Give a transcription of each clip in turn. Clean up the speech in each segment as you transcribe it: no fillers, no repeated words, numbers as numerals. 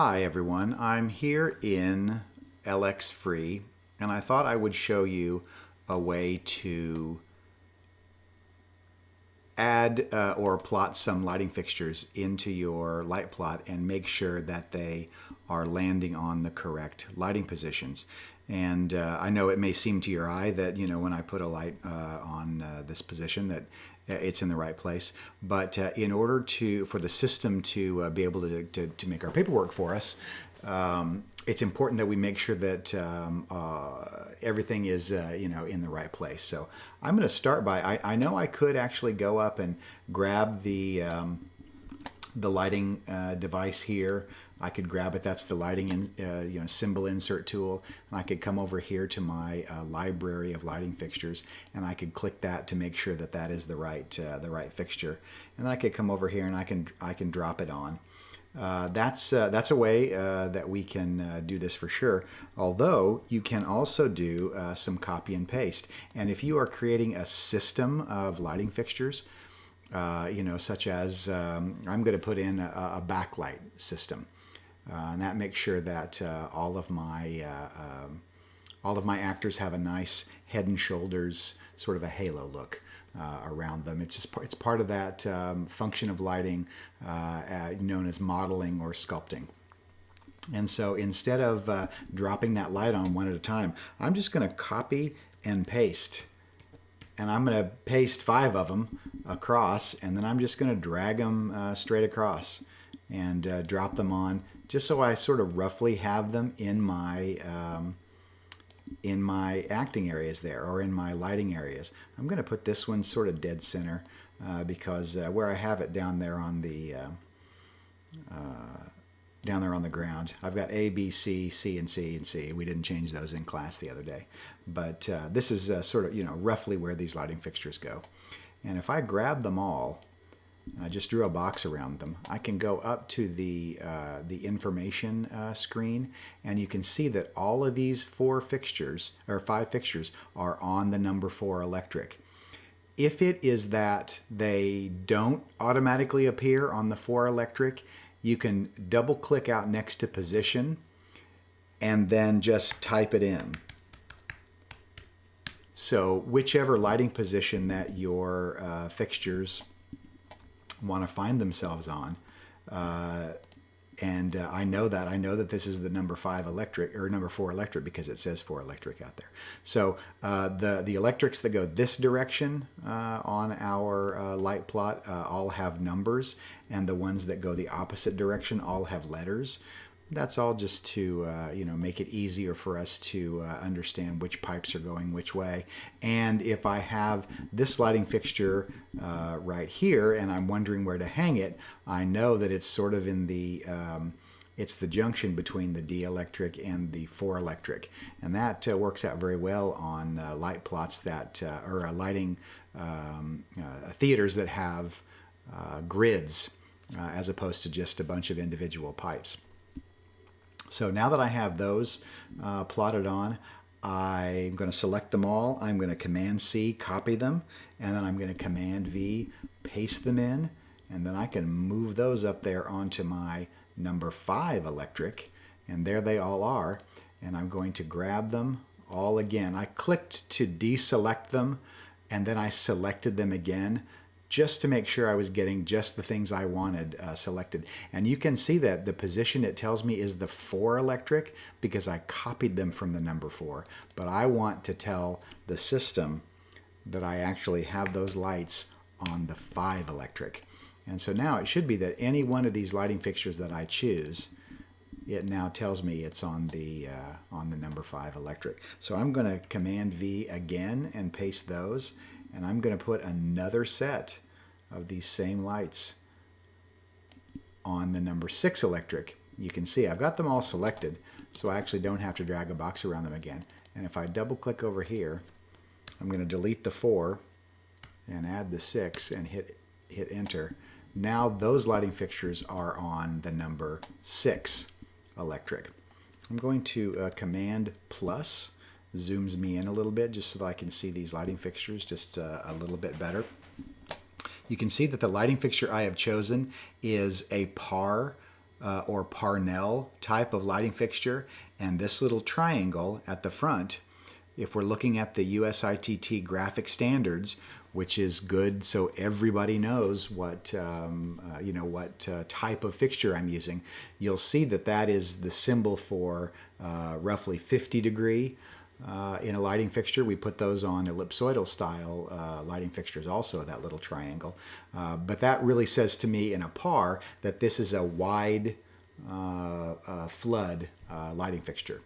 Hi everyone, I'm here in LXFree and I thought I would show you a way to add or plot some lighting fixtures into your light plot and make sure that they are landing on the correct lighting positions. And I know it may seem to your eye that, when I put a light on this position that it's in the right place. But in order for the system to be able to make our paperwork for us, it's important that we make sure that everything is in the right place. So I'm going to start by, I know I could actually go up and grab the lighting device here. I could grab it. That's the lighting symbol insert tool, and I could come over here to my library of lighting fixtures, and I could click that to make sure that that is the right fixture. And then I could come over here and I can drop it on. That's a way that we can do this for sure. Although you can also do some copy and paste. And if you are creating a system of lighting fixtures, such as I'm going to put in a backlight system, and that makes sure that all of my actors have a nice head and shoulders, sort of a halo look around them. It's part of that function of lighting known as modeling or sculpting. And so instead of dropping that light on one at a time, I'm just going to copy and paste. And I'm going to paste 5 of them across, and then I'm just going to drag them straight across and drop them on, just so I sort of roughly have them in my acting areas there, or in my lighting areas. I'm going to put this one sort of dead center because where I have it down there on the ground, I've got A, B, C, C, and C, and C. We didn't change those in class the other day, but this is sort of roughly where these lighting fixtures go. And if I grab them all, and I just drew a box around them, I can go up to the information screen, and you can see that all of these 5 fixtures are on the number 4 electric. If it is that they don't automatically appear on the 4 electric, you can double click out next to position and then just type it in. So whichever lighting position that your fixtures want to find themselves on, and I know that this is the number 5 electric, or number 4 electric, because it says 4 electric out there. So the electrics that go this direction on our light plot all have numbers, and the ones that go the opposite direction all have letters. That's all just to make it easier for us to understand which pipes are going which way. And if I have this lighting fixture right here and I'm wondering where to hang it, I know that it's sort of in the it's the junction between the D electric and the 4 electric, and that works out very well on light plots that or lighting theaters that have grids as opposed to just a bunch of individual pipes. So now that I have those plotted on, I'm going to select them all. I'm going to Command C, copy them, and then I'm going to Command V, paste them in, and then I can move those up there onto my number 5 electric, and there they all are. And I'm going to grab them all again. I clicked to deselect them, and then I selected them again, just to make sure I was getting just the things I wanted selected. And you can see that the position it tells me is the 4 electric because I copied them from the number 4. But I want to tell the system that I actually have those lights on the 5 electric. And so now it should be that any one of these lighting fixtures that I choose, it now tells me it's on the number 5 electric. So I'm going to Command V again and paste those. And I'm going to put another set of these same lights on the number 6 electric. You can see I've got them all selected, so I actually don't have to drag a box around them again. And if I double click over here, I'm going to delete the 4 and add the 6 and hit enter. Now those lighting fixtures are on the number 6 electric. I'm going to Command plus, zooms me in a little bit just so that I can see these lighting fixtures just a little bit better. You can see that the lighting fixture I have chosen is a par or Parnell type of lighting fixture, and this little triangle at the front, if we're looking at the USITT graphic standards, which is good so everybody knows what type of fixture I'm using, you'll see that that is the symbol for roughly 50 degree in a lighting fixture. We put those on ellipsoidal style lighting fixtures also, that little triangle. But that really says to me in a par that this is a wide flood lighting fixture.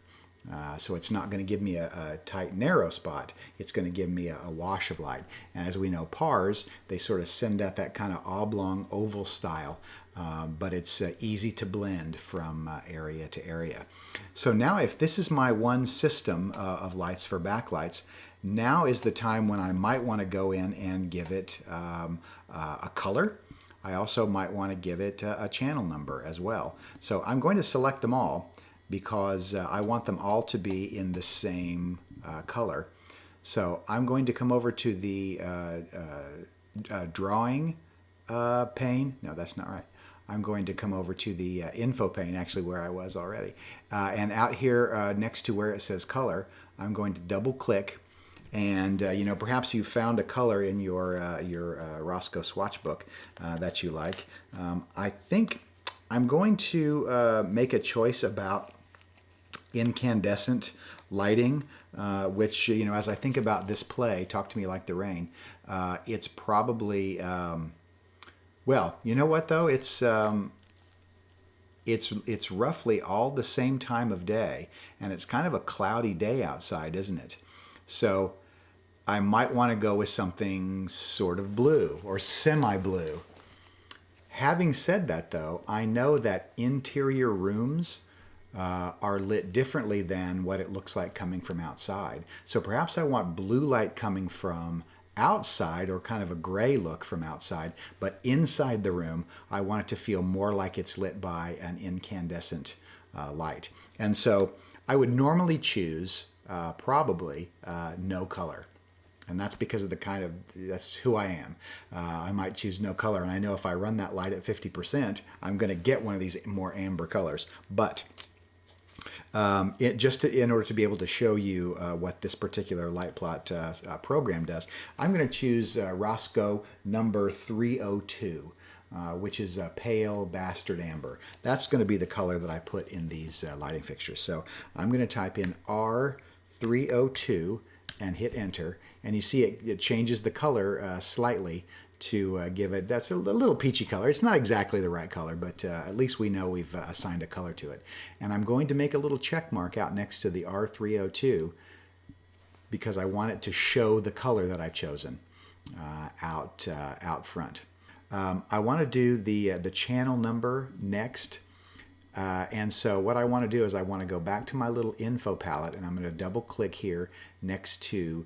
So it's not going to give me a tight, narrow spot. It's going to give me a wash of light. And as we know, pars, they sort of send out that kind of oblong, oval style, but it's easy to blend from area to area. So now if this is my one system of lights for backlights, now is the time when I might want to go in and give it a color. I also might want to give it a channel number as well. So I'm going to select them all, because I want them all to be in the same color. So I'm going to come over to the drawing pane. No, that's not right. I'm going to come over to the info pane, actually where I was already. And out here next to where it says color, I'm going to double click. And perhaps you found a color in your Roscoe swatch book that you like. I think I'm going to make a choice about incandescent lighting, which, as I think about this play, Talk to Me Like the Rain, it's probably, well, you know what though? It's roughly all the same time of day, and it's kind of a cloudy day outside, isn't it? So I might want to go with something sort of blue or semi-blue. Having said that though, I know that interior rooms are lit differently than what it looks like coming from outside. So perhaps I want blue light coming from outside, or kind of a gray look from outside, but inside the room I want it to feel more like it's lit by an incandescent light. And so I would normally choose probably no color. And that's because of that's who I am. I might choose no color, and I know if I run that light at 50%, I'm going to get one of these more amber colors. But in order to be able to show you what this particular light plot program does, I'm going to choose Roscoe number 302. Which is a pale bastard amber. That's going to be the color that I put in these lighting fixtures. So I'm going to type in R302 and hit enter, and you see it changes the color slightly to give it, that's a little peachy color. It's not exactly the right color, but at least we know we've assigned a color to it. And I'm going to make a little check mark out next to the R302 because I want it to show the color that I've chosen out front. I want to do the channel number next. And so what I want to do is I want to go back to my little info palette, and I'm going to double click here next to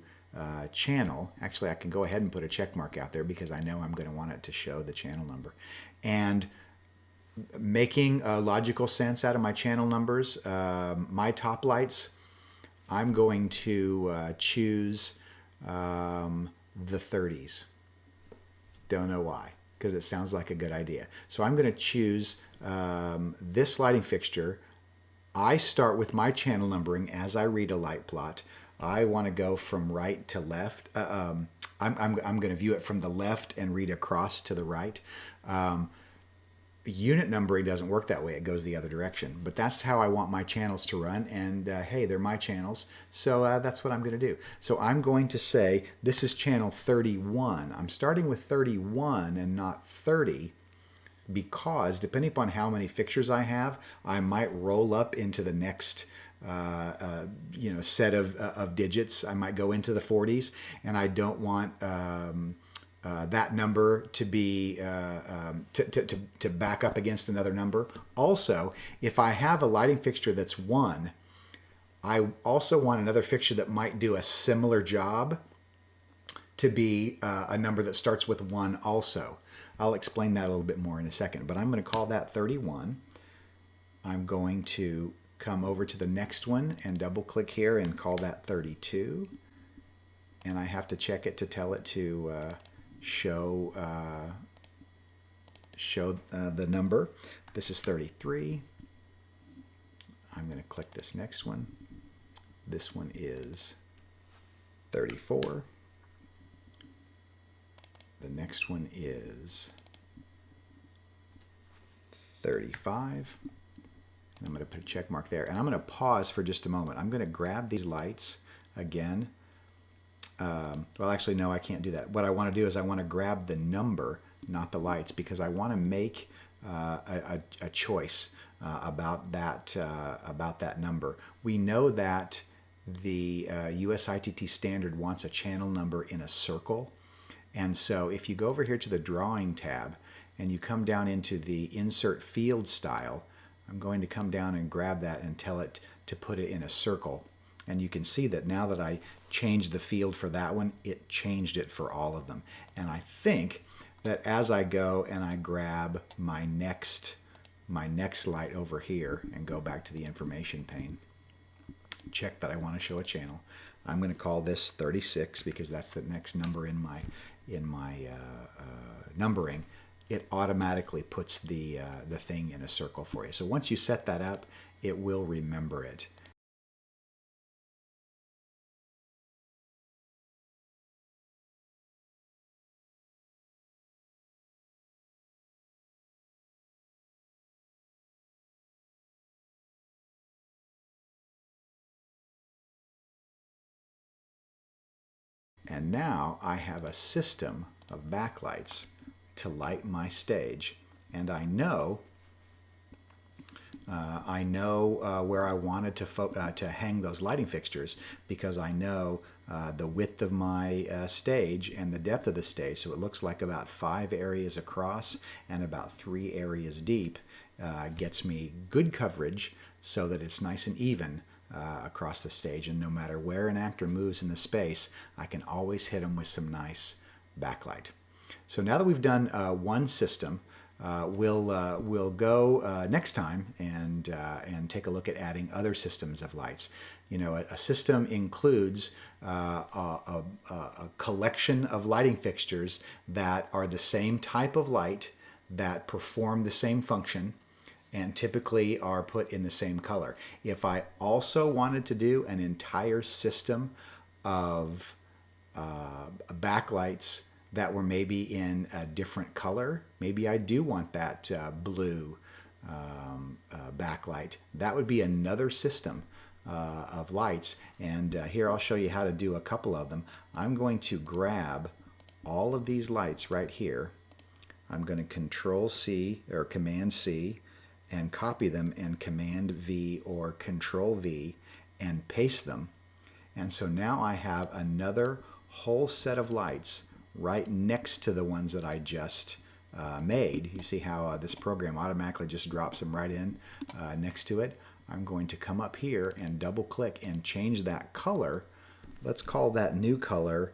channel. Actually, I can go ahead and put a check mark out there because I know I'm going to want it to show the channel number. And making logical sense out of my channel numbers, my top lights, I'm going to choose the 30s. Don't know why, because it sounds like a good idea. So I'm going to choose this lighting fixture. I start with my channel numbering as I read a light plot. I want to go from right to left. I'm going to view it from the left and read across to the right. Unit numbering doesn't work that way. It goes the other direction. But that's how I want my channels to run. And hey, they're my channels. So that's what I'm going to do. So I'm going to say this is channel 31. I'm starting with 31 and not 30 because depending upon how many fixtures I have, I might roll up into the next set of digits. I might go into the 40s, and I don't want that number to be to back up against another number. Also, if I have a lighting fixture that's 1, I also want another fixture that might do a similar job to be a number that starts with 1 also. I'll explain that a little bit more in a second, but I'm going to call that 31. I'm going to come over to the next one and double click here and call that 32. And I have to check it to tell it to show show the number. This is 33. I'm going to click this next one. This one is 34. The next one is 35. I'm going to put a check mark there. And I'm going to pause for just a moment. I'm going to grab these lights again. Well, actually, no, I can't do that. What I want to do is I want to grab the number, not the lights, because I want to make a choice about that number. We know that the US ITT standard wants a channel number in a circle. And so if you go over here to the Drawing tab and you come down into the Insert Field Style, I'm going to come down and grab that and tell it to put it in a circle. And you can see that now that I changed the field for that one, it changed it for all of them. And I think that as I go and I grab my next light over here and go back to the information pane, check that I want to show a channel. I'm going to call this 36 because that's the next number in my numbering. It automatically puts the thing in a circle for you. So once you set that up, it will remember it. And now I have a system of backlights to light my stage, and I know where I wanted to hang those lighting fixtures because I know the width of my stage and the depth of the stage. So it looks like about 5 areas across and about 3 areas deep. Gets me good coverage so that it's nice and even across the stage, and no matter where an actor moves in the space, I can always hit them with some nice backlight. So now that we've done one system, we'll go next time and take a look at adding other systems of lights. You know, a system includes a collection of lighting fixtures that are the same type of light, that perform the same function, and typically are put in the same color. If I also wanted to do an entire system of backlights that were maybe in a different color, maybe I do want that blue backlight, that would be another system of lights. And here I'll show you how to do a couple of them. I'm going to grab all of these lights right here. I'm going to Control C or Command C and copy them, and Command V or Control V and paste them. And so now I have another whole set of lights right next to the ones that I just made. You see how this program automatically just drops them right in next to it. I'm going to come up here and double click and change that color. Let's call that new color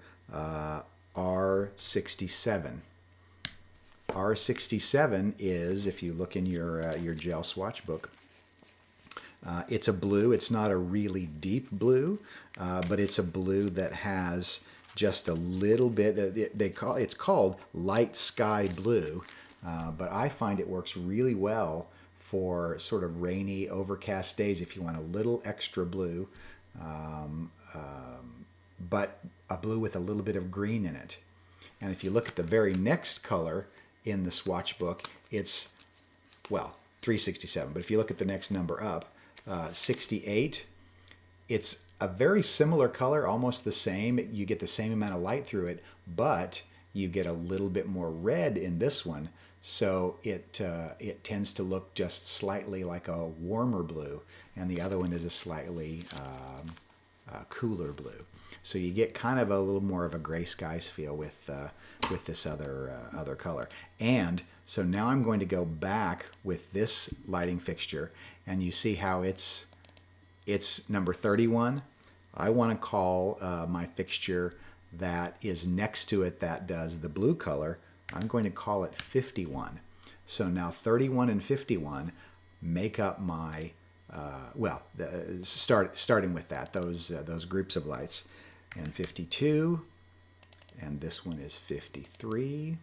R67. R67 is, if you look in your gel swatch book, it's a blue. It's not a really deep blue, but it's a blue that has just a little bit. It's called light sky blue, but I find it works really well for sort of rainy, overcast days if you want a little extra blue, but a blue with a little bit of green in it. And if you look at the very next color in the swatch book, it's, well, 367. But if you look at the next number up, 68, it's a very similar color, almost the same. You get the same amount of light through it, but you get a little bit more red in this one. So it tends to look just slightly like a warmer blue, and the other one is a slightly cooler blue. So you get kind of a little more of a gray skies feel with this other color. And so now I'm going to go back with this lighting fixture, and you see how it's number 31. I want to call my fixture that is next to it that does the blue color, I'm going to call it 51. So now 31 and 51 make up my starting with that, those groups of lights. And 52, and this one is 53,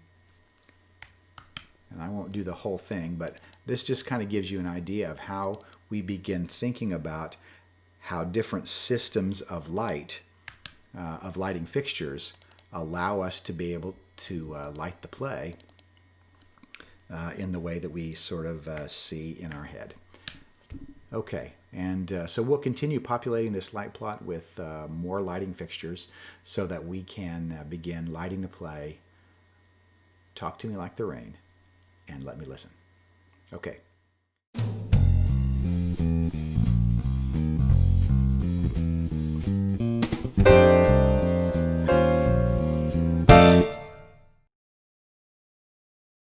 and I won't do the whole thing, but this just kind of gives you an idea of how we begin thinking about how different systems of light, of lighting fixtures, allow us to be able to light the play in the way that we sort of see in our head. Okay, and so we'll continue populating this light plot with more lighting fixtures so that we can begin lighting the play, Talk to Me Like the Rain, and Let Me Listen. Okay.